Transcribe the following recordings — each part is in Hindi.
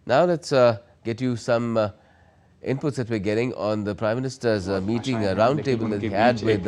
Now let's get you some inputs that we're getting on the Prime Minister's meeting, a roundtable that he had with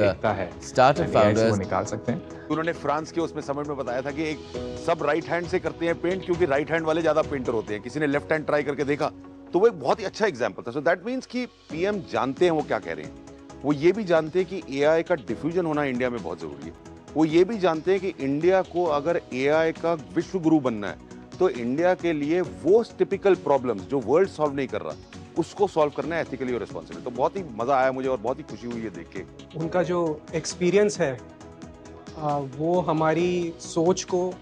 startup founders. निकाल सकते हैं। उन्होंने फ्रांस के उसमें समिट में बताया था कि एक सब राइट हैंड से करते हैं पेंट, क्योंकि राइट हैंड वाले ज्यादा पेंटर होते हैं। किसी ने लेफ्ट हैंड ट्राई करके देखा, तो वो एक बहुत ही अच्छा एग्जांपल था। सो दैट मींस कि पीएम जानते हैं वो क्या कह रहे हैं। वो ये भी जानते हैं कि एआई का डिफ्यूजन होना इंडिया में बहुत जरूरी है। वो ये भी जानते हैं कि इंडिया को अगर एआई का विश्व गुरु बनना है, तो इंडिया के लिए वो टिपिकल प्रॉब्लम्स जो वर्ल्ड सॉल्व नहीं कर रहा, उसको सॉल्व करना है एथिकली और रिस्पॉन्सिबल। तो बहुत ही मजा आया मुझे और बहुत ही खुशी हुई है देख के। उनका जो एक्सपीरियंस है वो हमारी सोच को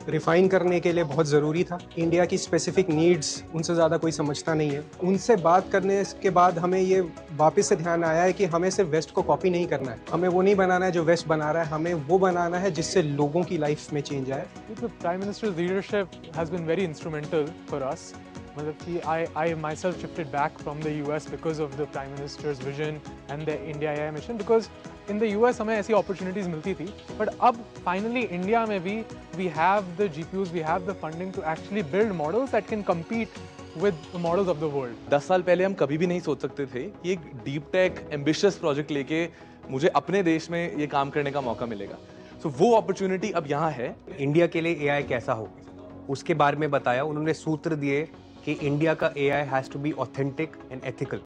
रिफाइन करने के लिए बहुत ज़रूरी था। इंडिया की स्पेसिफिक नीड्स उनसे ज़्यादा कोई समझता नहीं है। उनसे बात करने के बाद हमें ये वापस से ध्यान आया है कि हमें सिर्फ वेस्ट को कॉपी नहीं करना है, हमें वो नहीं बनाना है जो वेस्ट बना रहा है, हमें वो बनाना है जिससे लोगों की लाइफ में चेंज आए। Prime minister's leadership has been very instrumental for us. मतलब कि I myself shifted back from the US because of the Prime Minister's vision and the India AI mission, because in the US हमें ऐसी opportunities मिलती थी, but अब finally India में भी we have the GPUs, we have the funding to actually build models that can compete with the models of the world. 10 साल पहले हम कभी भी नहीं सोच सकते थे कि एक डीप टेक एम्बिशियस प्रोजेक्ट लेके मुझे अपने देश में ये काम करने का मौका मिलेगा। सो वो अपॉर्चुनिटी अब यहाँ है। इंडिया के लिए एआई कैसा हो उसके बारे में बताया। उन्होंने सूत्र दिए कि इंडिया का AI has to be authentic and ethical.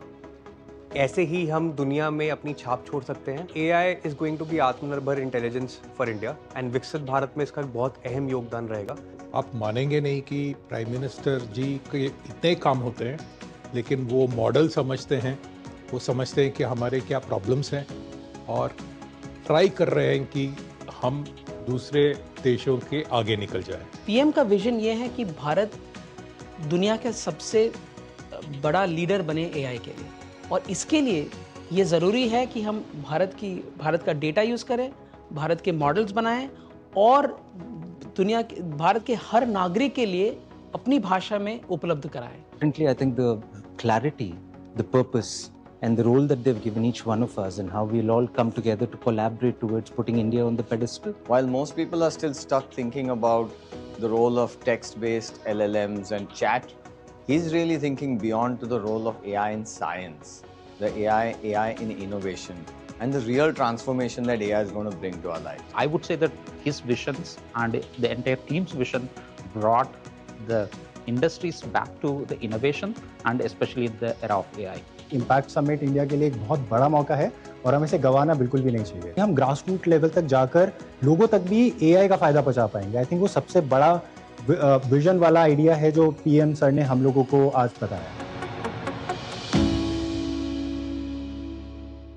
ऐसे ही हम दुनिया में अपनी छाप छोड़ सकते हैं। AI is going to be atmanirbhar intelligence for India and Viksit Bharat में इसका बहुत अहम योगदान रहेगा। आप मानेंगे नहीं कि प्राइम मिनिस्टर जी के इतने काम होते हैं, लेकिन वो मॉडल समझते हैं, वो समझते हैं कि हमारे क्या प्रॉब्लम्स हैं और ट्राई कर रहे हैं कि हम दूसरे देशों के आगे निकल जाएं। पीएम का विजन ये है कि भारत दुनिया के सबसे बड़ा लीडर बने एआई के लिए, और इसके लिए ये ज़रूरी है कि हम भारत का डेटा यूज़ करें, भारत के मॉडल्स बनाएं और भारत के हर नागरिक के लिए अपनी भाषा में उपलब्ध कराएं। Currently, I think the clarity, the purpose, and the role that they've given each one of us, and how we'll all come together to collaborate towards putting India on the pedestal. While most people are still stuck thinking about the role of text-based LLMs and chat, he's really thinking beyond to the role of AI in science, the AI in innovation, and the real transformation that AI is going to bring to our lives. I would say that his visions and the entire team's vision brought the industries back to the innovation and especially in the era of AI. Impact summit India के लिए एक बहुत बड़ा मौका है और हमें इसे गंवाना बिल्कुल भी नहीं चाहिए। हम ग्रास रूट लेवल तक जाकर लोगों तक भी एआई का फायदा पहुंचा पाएंगे। आई थिंक वो सबसे बड़ा विजन वाला आइडिया है जो पीएम सर ने हम लोगों को आज बताया।